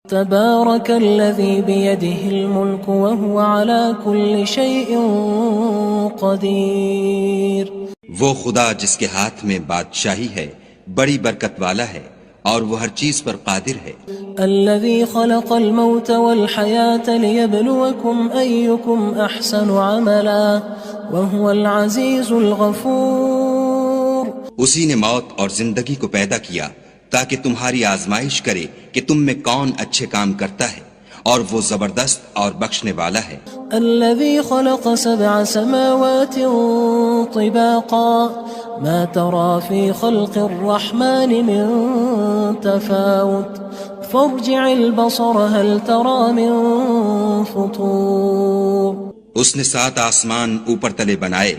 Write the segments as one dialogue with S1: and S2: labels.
S1: تبارك الذي بيده الملك وهو على كل شيء قدير.
S2: وہ خدا جس کے ہاتھ میں بادشاہی ہے بڑی برکت والا ہے اور وہ ہر چیز پر قادر ہے.
S1: الذي خلق الموت والحياة ليبلوكم أيكم أحسن عملا وهو العزيز الغفور.
S2: اسی نے موت اور زندگی کو پیدا کیا تاکہ تمہاری آزمائش کرے کہ تم میں کون اچھے کام کرتا ہے اور وہ زبردست اور بخشنے والا ہے.
S1: الذي خلق 7 سماوات طباقا ما ترى في خلق الرحمن من تفاوت فارجع البصر هل ترى من فطور.
S2: اس نے 7 آسمان اوپر تلے بنائے.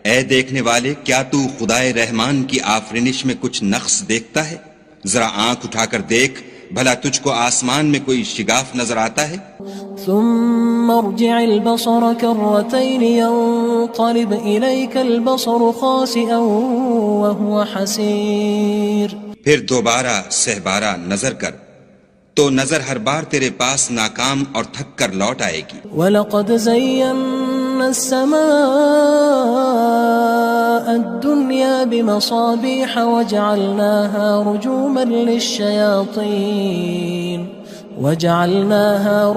S2: اے دیکھنے والے، کیا تو خدائے رحمان کی آفرینش میں کچھ نقص دیکھتا ہے؟ ذرا آنکھ اٹھا کر دیکھ، بھلا تجھ کو آسمان میں کوئی شگاف نظر آتا ہے؟
S1: ثم ارجع البصر كرتين ينقلب إليك البصر خاسئا وهو حسير.
S2: پھر دوبارہ سہبارہ نظر کر تو نظر ہر بار تیرے پاس ناکام اور تھک کر لوٹ آئے گی.
S1: وَلَقَدْ زَيَّنَّا السَّمَاءَ الدُّنْيَا بِمَصَابِيحَ وَجَعَلْنَاهَا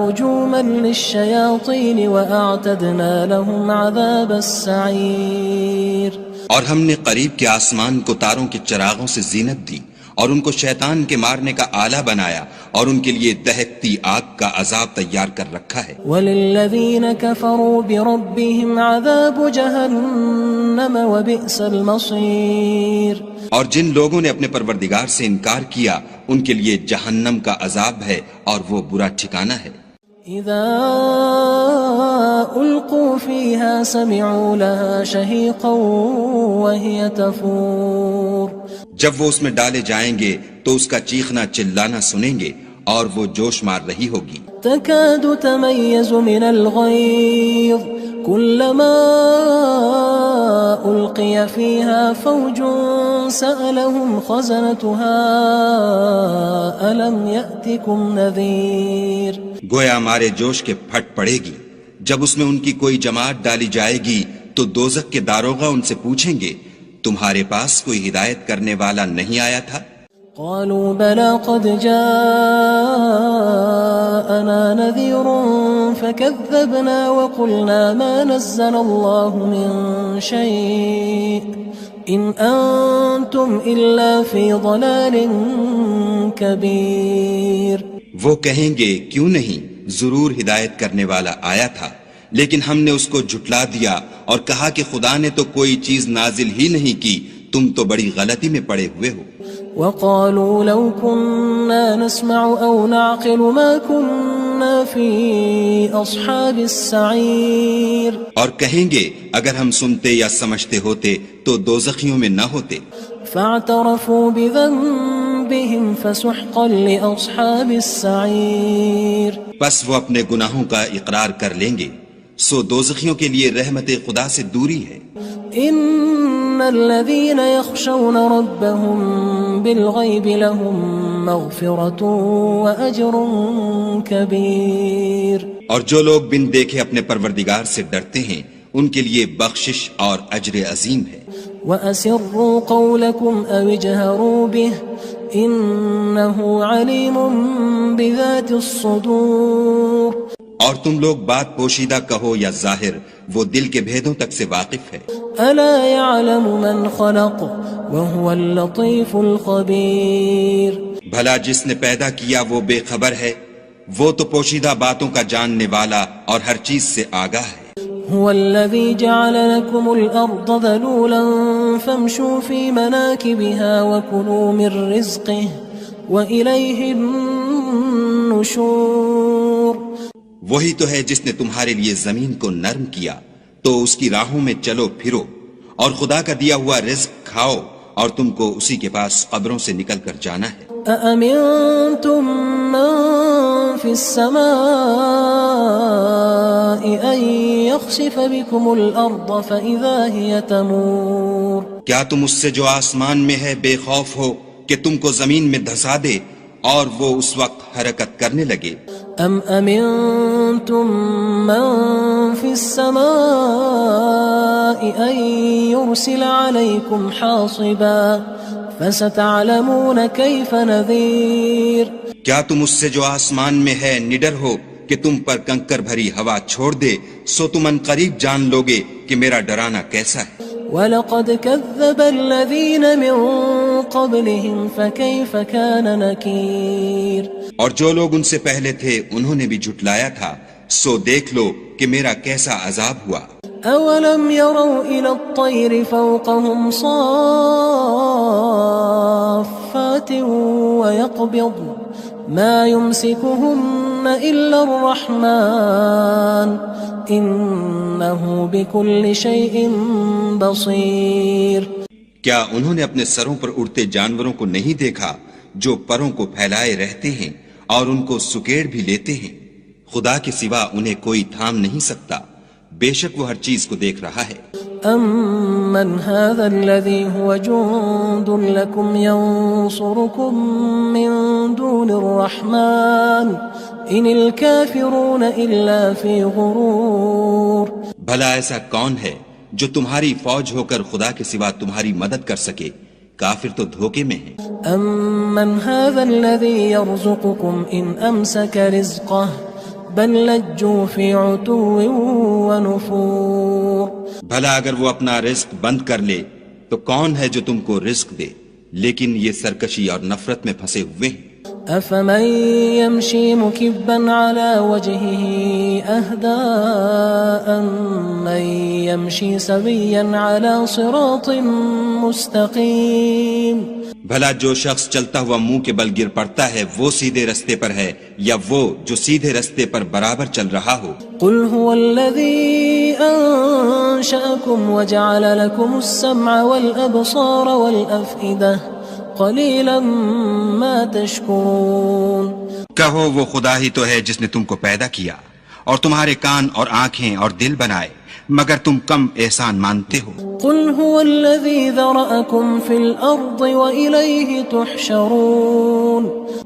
S1: رُجُومًا لِلشَّيَاطِينِ وَأَعْتَدْنَا لَهُمْ عَذَابَ السَّعِيرِ.
S2: اور ہم نے قریب کے آسمان کو تاروں کے چراغوں سے زینت دی اور ان کو شیطان کے مارنے کا آلہ بنایا اور ان کے لیے دہکتی آگ کا عذاب تیار کر رکھا ہے.
S1: وَلِلَّذِينَ كَفَرُوا بِرَبِّهِمْ عَذَابُ جَهَنَّمَ وَبِئْسَ الْمَصِيرُ.
S2: اور جن لوگوں نے اپنے پروردگار سے انکار کیا ان کے لیے جہنم کا عذاب ہے اور وہ برا ٹھکانہ ہے.
S1: اذا القوا فيها سمعوا لها شهيقا وهي تفور.
S2: جب وہ اس میں ڈالے جائیں گے تو اس کا چیخنا چلانا سنیں گے اور وہ جوش مار رہی ہوگی.
S1: تكاد تميز من الغيظ كلما ألقي فيها فوج سألهم خزنتها ألم يأتكم نذير.
S2: گویا مارے جوش کے پھٹ پڑے گی. جب اس میں ان کی کوئی جماعت ڈالی جائے گی تو دوزخ کے داروغہ ان سے پوچھیں گے تمہارے پاس کوئی ہدایت کرنے والا نہیں آیا تھا؟
S1: قالوا بلى قد جاءنا نذير فكذبنا وقلنا ما نزل الله من شيء إن أنتم إلا في ضلال كبير.
S2: وہ کہیں گے کیوں نہیں، ضرور ہدایت کرنے والا آیا تھا، لیکن ہم نے اس کو جھٹلا دیا اور کہا کہ خدا نے تو کوئی چیز نازل ہی نہیں کی، تم تو بڑی غلطی میں پڑے ہوئے ہو.
S1: وقالوا لو كنا نسمع أو نعقل ما كنا في أصحاب السعير.
S2: اور کہیں گے اگر ہم سنتے یا سمجھتے ہوتے تو دوزخیوں میں نہ ہوتے.
S1: فاعترفوا بذنبهم فسحقا لأصحاب السعير.
S2: بس وہ اپنے گناہوں کا اقرار کر لیں گے، سو دوزخیوں کے لیے رحمت خدا سے دوری ہے.
S1: ان الذين يخشون ربهم بالغيب لهم مغفرة واجر كبير.
S2: اور جو لوگ بن دیکھے اپنے پروردگار سے ڈرتے ہیں ان کے لیے بخشش اور اجر عظیم ہے.
S1: واسروا قولكم او اجهروا به انه عليم بذات الصدور.
S2: اور تم لوگ بات پوشیدہ کہو یا ظاہر، وہ دل کے بھیدوں تک سے واقف ہے.
S1: الا يعلم من خلق وهو اللطيف الخبير.
S2: بھلا جس نے پیدا کیا وہ بے خبر ہے، وہ تو پوشیدہ باتوں کا جاننے والا اور ہر چیز سے آگاہ ہے.
S1: هو الذي جعل لكم الأرض ذلولا فامشوا في مناكبها وكلوا من رزقه وإليه النشور.
S2: وہی تو ہے جس نے تمہارے لیے زمین کو نرم کیا تو اس کی راہوں میں چلو پھرو اور خدا کا دیا ہوا رزق کھاؤ اور تم کو اسی کے پاس قبروں سے نکل کر جانا ہے.
S1: أأمنتم من في السماء أن يخسف بكم الأرض فإذا هي تمور.
S2: کیا تم اس سے جو آسمان میں ہے بے خوف ہو کہ تم کو زمین میں دھسا دے اور وہ اس وقت حرکت کرنے لگے.
S1: ام امنتم من في السماء ان يرسل عليكم حاصبا فستعلمون كيف نذير.
S2: کیا تم اس سے جو آسمان میں ہے نڈر ہو کہ تم پر کنکر بھری ہوا چھوڑ دے؟ سو تم ان قریب جان لوگے کہ میرا ڈرانا کیسا ہے.
S1: وَلَقَدْ كَذَّبَ الَّذِينَ مِن قَبْلِهِمْ فَكَيْفَ كَانَ نَكِيرٌ.
S2: اور جو لوگ ان سے پہلے تھے انہوں نے بھی جھٹلایا تھا، سو دیکھ لو کہ میرا کیسا عذاب ہوا.
S1: أَوَلَمْ يَرَوْا إِلَى الطَّيْرِ فَوْقَهُمْ صَافَّاتٍ وَيَقْبِضْنَ مَا يُمْسِكُهُنَّ إِلَّا الرَّحْمَنُ إِنَّهُ بِكُلِّ شَيْءٍ بَصِيرٌ.
S2: کیا انہوں نے اپنے سروں پر اڑتے جانوروں کو نہیں دیکھا جو پروں کو پھیلائے رہتے ہیں اور ان کو سکیڑ بھی لیتے ہیں؟ خدا کے سوا انہیں کوئی تھام نہیں سکتا، بے شک وہ ہر چیز کو دیکھ رہا ہے.
S1: أَمَّنْ هَذَا الَّذِي هُوَ جُندٌ لَكُمْ يَنصُرُكُم مِّن دُونِ الرَّحْمَنِ إِنِ الْكَافِرُونَ إِلَّا فِي غُرُورٍ.
S2: بھلا ایسا کون ہے جو تمہاری فوج ہو کر خدا کے سوا تمہاری مدد کر سکے؟ کافر تو دھوکے میں ہیں.
S1: أَمَّنْ هَذَا الَّذِي يَرْزُقُكُمْ إِنْ أَمْسَكَ رِزْقَهُ بل لجوا فی عتو ونفور.
S2: بھلا اگر وہ اپنا رزق بند کر لے تو کون ہے جو تم کو رزق دے؟ لیکن یہ سرکشی اور نفرت میں پھنسے ہوئے ہیں.
S1: افمن يمشي مكبا على وجهه اهدى أمن يمشي سويا على صراط مستقيم.
S2: بھلا جو شخص چلتا ہوا منہ کے بل گر پڑتا ہے وہ سیدھے رستے پر ہے یا وہ جو سیدھے رستے پر برابر چل رہا ہو؟
S1: قل هو الذي أنشأكم وجعل لكم السمع والأبصار والأفئدة قلیلا ما تشکرون.
S2: کہو وہ خدا ہی تو ہے جس نے تم کو پیدا کیا اور تمہارے کان اور آنکھیں اور دل بنائے، مگر تم کم احسان مانتے ہو.
S1: قل هو الذی ذرأکم فی الارض وإلیہ تحشرون.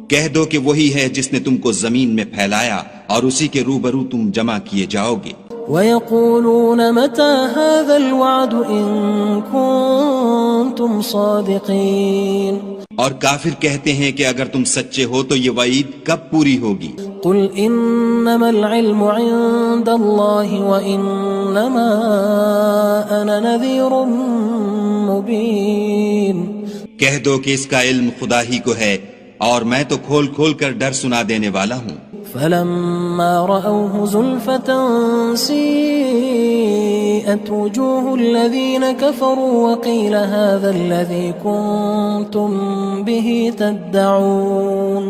S2: کہہ دو کہ وہی ہے جس نے تم کو زمین میں پھیلایا اور اسی کے روبرو تم جمع کیے جاؤ گے.
S1: وَيَقُولُونَ مَتَى هَذَا الْوَعْدُ إِن كُنتُمْ صَادِقِينَ.
S2: اور کافر کہتے ہیں کہ اگر تم سچے ہو تو یہ وعید کب پوری ہوگی؟
S1: قُلْ إِنَّمَا الْعِلْمُ عِندَ اللَّهِ وَإِنَّمَا أَنَا نَذِيرٌ مُبِينٌ. کہہ
S2: دو کہ اس کا علم خدا ہی کو ہے اور میں تو کھول کھول کر ڈر سنا دینے والا ہوں.
S1: فلما رأوه زلفة سيئت وجوه الذين كفروا وقيل هذا الذي كنتم به تدعون.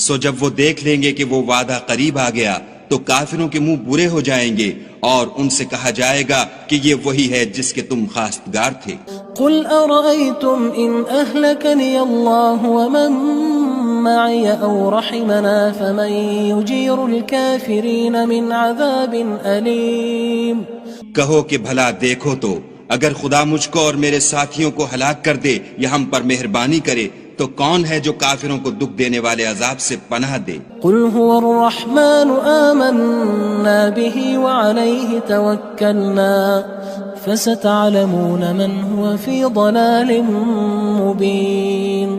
S2: سو جب وہ دیکھ لیں گے کہ وہ وعدہ قریب آ گیا تو کافروں کے منہ برے ہو جائیں گے اور ان سے کہا جائے گا کہ یہ وہی ہے جس کے تم خواستگار تھے.
S1: قل أرأيتم إن أهلكني الله ومن معي أو رحمنا فمن يجير الكافرين من عذاب أليم.
S2: کہو کہ بھلا دیکھو تو اگر خدا مجھ کو اور میرے ساتھیوں کو ہلاک کر دے یا ہم پر مہربانی کرے تو کون ہے جو کافروں کو دکھ دینے والے عذاب سے پناہ دے؟
S1: قل هو الرحمن آمنا به وعليه توكلنا فستعلمون من هو في ضلال مبين.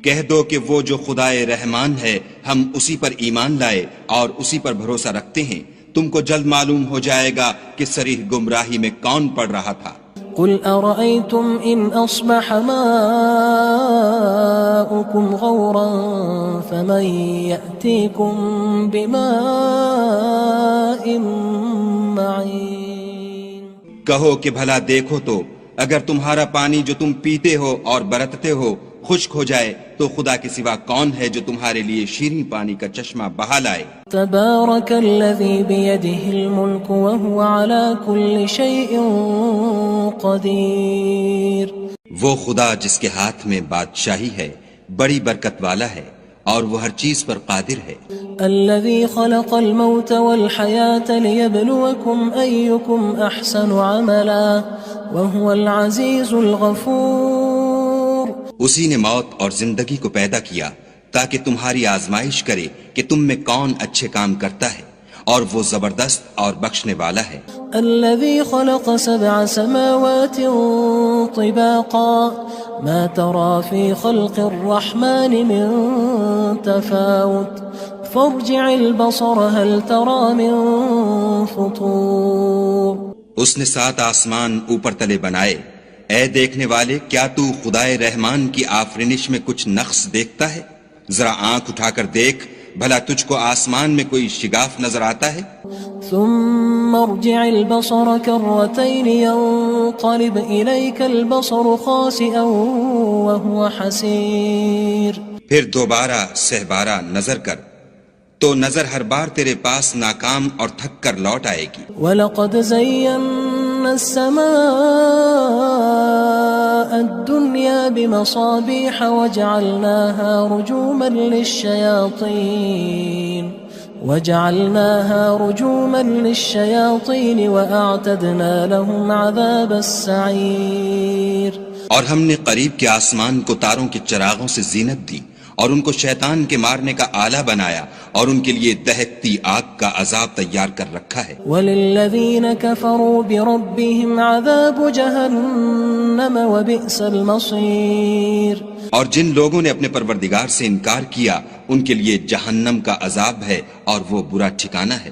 S2: کہہ دو کہ وہ جو خدائے رحمان ہے ہم اسی پر ایمان لائے اور اسی پر بھروسہ رکھتے ہیں، تم کو جلد معلوم ہو جائے گا کہ صریح گمراہی میں کون پڑ رہا تھا.
S1: قل أرأيتم إن أصبح ماؤكم غورا فمن يأتيكم بماء معين.
S2: کہو کہ بھلا دیکھو تو اگر تمہارا پانی جو تم پیتے ہو اور برتتے ہو خشک ہو جائے تو خدا کے سوا کون ہے جو تمہارے لیے شیریں پانی کا چشمہ بہا لائے.
S1: تبارک الذی بیدہ الملک وہو علی کل شیء قدیر.
S2: وہ خدا جس کے ہاتھ میں بادشاہی ہے بڑی برکت والا ہے اور وہ ہر چیز پر قادر ہے.
S1: الذي خلق الموت والحياة ليبلوكم أيكم أحسن عملا وهو العزيز الغفور.
S2: اسی نے موت اور زندگی کو پیدا کیا تاکہ تمہاری آزمائش کرے کہ تم میں کون اچھے کام کرتا ہے، اور وہ زبردست اور بخشنے والا ہے۔
S1: الذي خلق 7 سماوات طباقا ما ترى في خلق الرحمن من تفاوت فارجع البصر هل ترى من فطور۔
S2: اس نے 7 آسمان اوپر تلے بنائے، اے دیکھنے والے کیا تو خدائے رحمان کی آفرینش میں کچھ نقص دیکھتا ہے؟ ذرا آنکھ اٹھا کر دیکھ، بھلا تجھ کو آسمان میں کوئی شگاف نظر آتا ہے؟
S1: ثم ارجع البصر كرتين ينقلب إليك البصر خاسئا وهو حسير۔
S2: پھر دوبارہ سہبارہ نظر کر تو نظر ہر بار تیرے پاس ناکام اور تھک کر لوٹ آئے گی۔
S1: وَلَقَدْ زَيَّنَّا السَّمَاءَ الدُّنْيَا بِمَصَابِيحَ وَجَعَلْنَاهَا رُجُومًا لِلشَّيَاطِينِ وَأَعْتَدْنَا لَهُمْ عَذَابَ السَّعِيرِ۔
S2: اور ہم نے قریب کے آسمان کو تاروں کے چراغوں سے زینت دی، اور ان کو شیطان کے مارنے کا آلہ بنایا، اور ان کے لیے دہکتی آگ کا عذاب تیار کر رکھا ہے۔
S1: وَلِلَّذِينَ كَفَرُوا بِرَبِّهِمْ عَذَابُ جَهَنَّمَ وَبِئْسَ الْمَصِيرُ۔
S2: اور جن لوگوں نے اپنے پروردگار سے انکار کیا ان کے لیے جہنم کا عذاب ہے، اور وہ برا ٹھکانہ ہے۔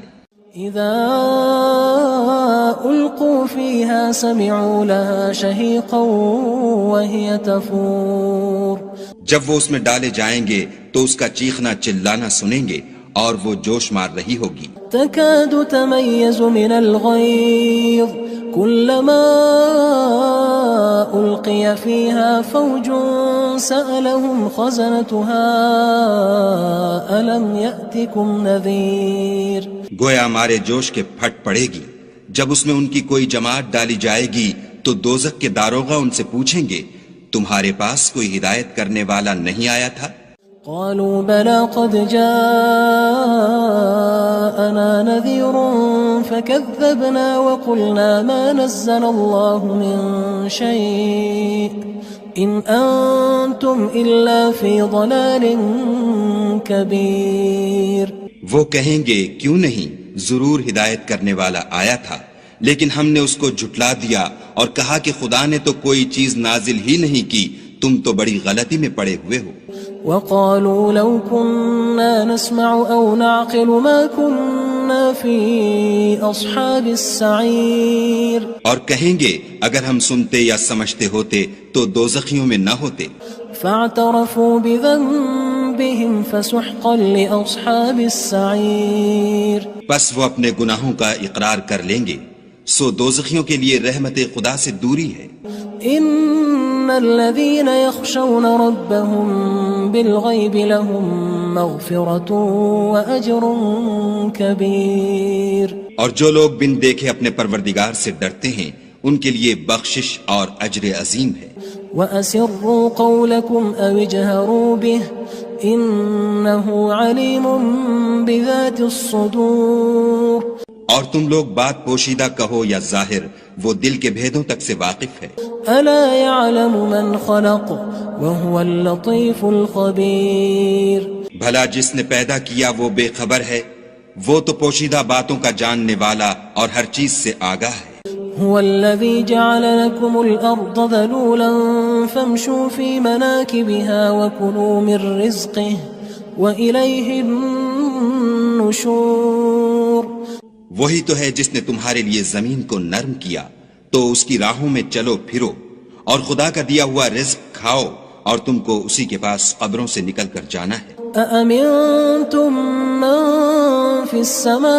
S1: اذا القوا فيها سمعوا لها شهيقا وهي تفور۔
S2: جب وہ اس میں ڈالے جائیں گے تو اس کا چیخنا چلانا سنیں گے، اور وہ جوش مار رہی ہوگی۔
S1: تكاد تميز من الغيظ كلما ألقي فيها فوج سألهم خزنتها ألم يأتكم نذير۔
S2: گویا ہمارے جوش کے پھٹ پڑے گی جب اس میں ان کی کوئی جماعت ڈالی جائے گی تو دوزخ کے داروغہ ان سے پوچھیں گے تمہارے پاس کوئی ہدایت کرنے والا نہیں آیا تھا؟
S1: قالوا بلى قد جاءنا نذير فكذبنا وقلنا ما نزل الله من شيء إن أنتم إلا في ضلال كبير۔
S2: وہ کہیں گے کیوں نہیں، ضرور ہدایت کرنے والا آیا تھا، لیکن ہم نے اس کو جھٹلا دیا اور کہا کہ خدا نے تو کوئی چیز نازل ہی نہیں کی، تم تو بڑی غلطی میں پڑے ہوئے ہو۔
S1: وقالوا لو كنا نسمع أو نعقل ما كنا في أصحاب السعير۔
S2: اور کہیں گے اگر ہم سنتے یا سمجھتے ہوتے تو دوزخیوں میں نہ ہوتے۔
S1: فاعترفوا بذنبهم فسحقا لأصحاب السعير۔
S2: بس وہ اپنے گناہوں کا اقرار کر لیں گے، سو دوزخیوں کے لیے رحمت خدا سے دوری ہے۔
S1: ان الذين يخشون ربهم بالغيب لهم مغفرة واجر كبير۔
S2: اور جو لوگ بن دیکھے اپنے پروردگار سے ڈرتے ہیں ان کے لیے بخشش اور اجر عظیم ہے۔
S1: واسروا قولكم او اجهروا به انه عليم بذات الصدور۔
S2: اور تم لوگ بات پوشیدہ کہو یا ظاہر، وہ دل کے بھیدوں تک سے واقف ہے۔
S1: الا يعلم من خلق وهو اللطيف الخبير۔
S2: بھلا جس نے پیدا کیا وہ بے خبر ہے، وہ تو پوشیدہ باتوں کا جاننے والا اور ہر چیز سے آگاہ ہے۔
S1: هو الذي جعل لكم الأرض ذلولا فامشوا في مناكبها وكلوا من رزقه وإليه النشور۔
S2: وہی تو ہے جس نے تمہارے لیے زمین کو نرم کیا تو اس کی راہوں میں چلو پھرو، اور خدا کا دیا ہوا رزق کھاؤ، اور تم کو اسی کے پاس قبروں سے نکل کر جانا ہے۔
S1: أأمنتم من في السماء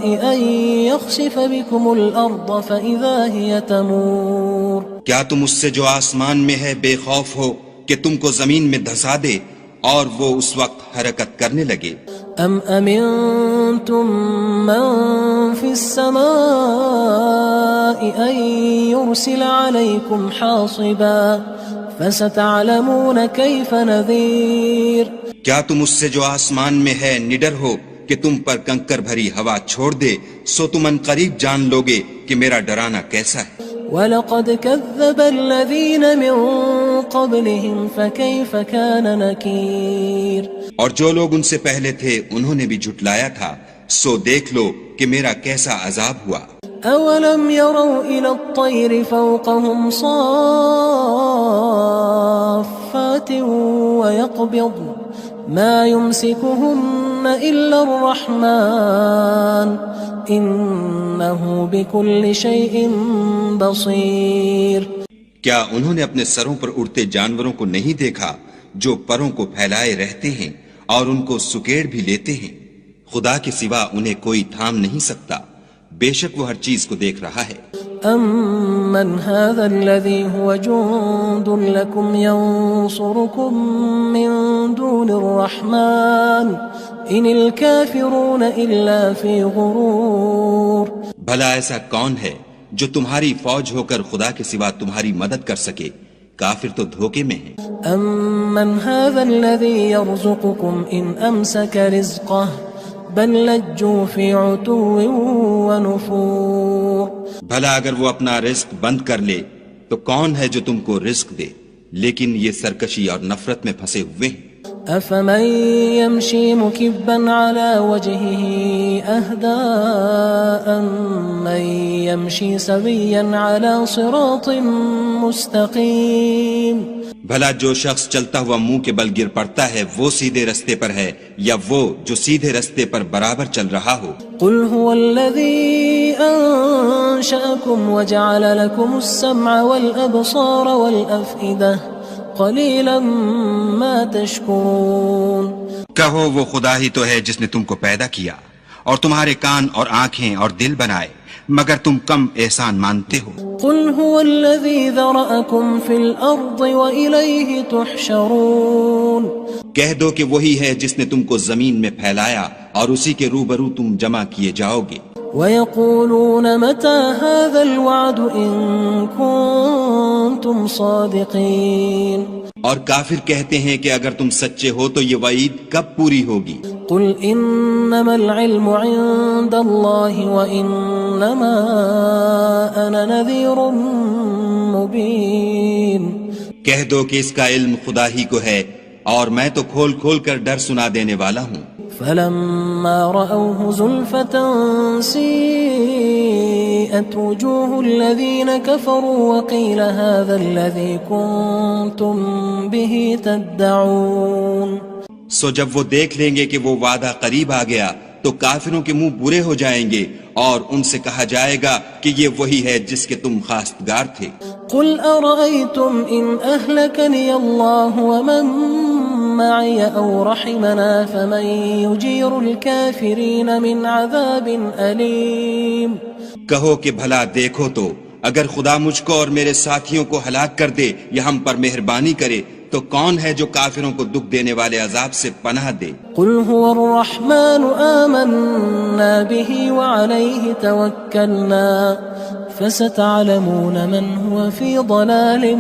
S1: أن يخسف بكم الأرض فإذا هي تمور۔
S2: کیا تم اس سے جو آسمان میں ہے بے خوف ہو کہ تم کو زمین میں دھسا دے اور وہ اس وقت حرکت کرنے لگے؟
S1: ام امنتم من في السماء ان يرسل عليكم حاصبا فستعلمون كيف نذير۔
S2: کیا تم اس سے جو آسمان میں ہے نڈر ہو کہ تم پر کنکر بھری ہوا چھوڑ دے، سو تم ان قریب جان لوگے کہ میرا ڈرانا کیسا ہے۔
S1: وَلَقَدْ كَذَّبَ الَّذِينَ مِن قبلهم فكيف كان نكير
S2: اور جو لوگ ان سے پہلے تھے انہوں نے بھی جھٹلایا تھا، سو دیکھ لو کہ میرا کیسا عذاب ہوا۔
S1: أولم يروا إلى الطير فوقهم صافات ويقبض ما يمسكهن إلا الرحمن إنه بكل شيء بصير۔
S2: کیا انہوں نے اپنے سروں پر اڑتے جانوروں کو نہیں دیکھا جو پروں کو پھیلائے رہتے ہیں اور ان کو سکیڑ بھی لیتے ہیں؟ خدا کے سوا انہیں کوئی تھام نہیں سکتا، بے شک وہ ہر چیز کو دیکھ رہا ہے۔
S1: أَمَّنْ هَذَا الَّذِي هُوَ جُندٌ لَكُمْ يَنصُرُكُم مِّن دُونِ الرَّحْمَنِ إِنِ الْكَافِرُونَ إِلَّا فِي غُرُورٍ۔
S2: بھلا ایسا کون ہے جو تمہاری فوج ہو کر خدا کے سوا تمہاری مدد کر سکے؟ کافر تو دھوکے میں ہیں۔
S1: أَمَّنْ هَذَا الَّذِي يَرْزُقُكُمْ إِنْ أَمْسَكَ رِزْقَهُ بل لجوا فی عتو ونفور۔
S2: بھلا اگر وہ اپنا رزق بند کر لے تو کون ہے جو تم کو رزق دے، لیکن یہ سرکشی اور نفرت میں پھنسے ہوئے ہیں۔
S1: افمن يمشي مكبا على وجهه اهدى امن يمشي سويا على صراط مستقيم۔
S2: بھلا جو شخص چلتا ہوا منہ کے بل گر پڑتا ہے وہ سیدھے رستے پر ہے یا وہ جو سیدھے رستے پر برابر چل رہا ہو؟
S1: قل هو الذي انشأكم وجعل لكم السمع والابصار والافئدة قلیلا ما تشکرون۔
S2: کہو وہ خدا ہی تو ہے جس نے تم کو پیدا کیا اور تمہارے کان اور آنکھیں اور دل بنائے، مگر تم کم احسان مانتے ہو۔
S1: قل هو الذي ذرأكم في الارض وإليه تحشرون۔
S2: کہہ دو کہ وہی ہے جس نے تم کو زمین میں پھیلایا اور اسی کے روبرو تم جمع کیے جاؤ گے۔
S1: وَيَقُولُونَ مَتَى هَذَا الْوَعْدُ إِن كُنتُمْ صَادِقِينَ۔
S2: اور کافر کہتے ہیں کہ اگر تم سچے ہو تو یہ وعید کب پوری ہوگی؟
S1: قُلْ إِنَّمَا الْعِلْمُ عِندَ اللَّهِ وَإِنَّمَا أَنَا نَذِيرٌ مُبِينٌ۔
S2: کہہ دو کہ اس کا علم خدا ہی کو ہے اور میں تو کھول کھول کر ڈر سنا دینے والا ہوں۔
S1: فلما رأوه زلفة سيئت وجوه الذين كفروا وقيل هذا الذي كنتم به تدعون۔
S2: سو جب وہ دیکھ لیں گے کہ وہ وعدہ قریب آ گیا تو کافروں کے منہ برے ہو جائیں گے اور ان سے کہا جائے گا کہ یہ وہی ہے جس کے تم خواستگار تھے۔
S1: قل أرأيتم إن أهلكني الله ومن معي أو رحمنا فمن يجير الكافرين من عذاب أليم۔
S2: کہو کہ بھلا دیکھو تو اگر خدا مجھ کو اور میرے ساتھیوں کو ہلاک کر دے یا ہم پر مہربانی کرے تو کون ہے جو کافروں کو دکھ دینے والے عذاب سے پناہ دے؟
S1: قل هو الرحمن آمنا به وعليه توكلنا فستعلمون من هو في ضلال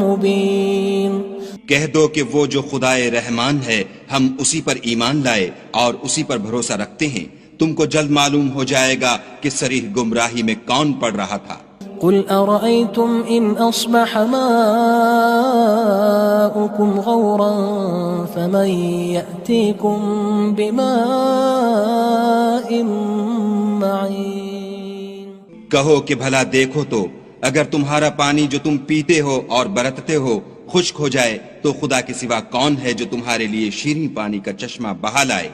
S1: مبين۔
S2: کہہ دو کہ وہ جو خدائے رحمان ہے ہم اسی پر ایمان لائے اور اسی پر بھروسہ رکھتے ہیں، تم کو جلد معلوم ہو جائے گا کہ صریح گمراہی میں کون پڑ رہا تھا۔
S1: قل أرأيتم إن أصبح ماؤكم غورا فمن يأتيكم بماء معين۔
S2: کہو کہ بھلا دیکھو تو اگر تمہارا پانی جو تم پیتے ہو اور برتتے ہو خشک ہو جائے تو خدا کے سوا کون ہے جو تمہارے لیے شیریں پانی کا چشمہ بہا لائے؟